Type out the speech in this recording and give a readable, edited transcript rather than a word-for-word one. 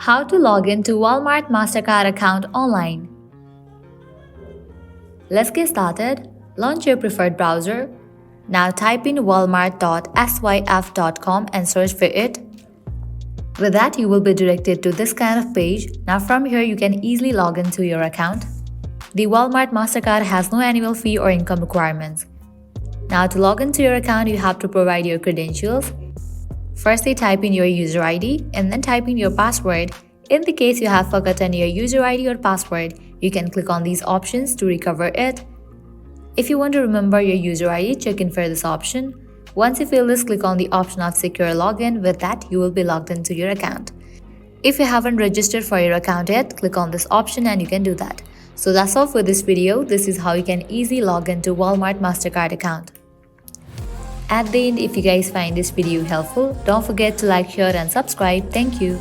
How to log into Walmart MasterCard account online. Let's get started. Launch your preferred browser. Now type in walmart.syf.com and search for it. With that, you will be directed to this kind of page. Now from here, you can easily log into your account. The Walmart MasterCard has no annual fee or income requirements. Now to log into your account, you have to provide your credentials. Firstly, type in your user ID and then type in your password. In the case you have forgotten your user ID or password, you can click on these options to recover it. If you want to remember your user ID, check in for this option. Once you fill this, click on the option of secure login. With that, you will be logged into your account. If you haven't registered for your account yet, click on this option and you can do that. So that's all for this video. This is how you can easily log into Walmart MasterCard account. At the end, if you guys find this video helpful, don't forget to like, share and subscribe. Thank you.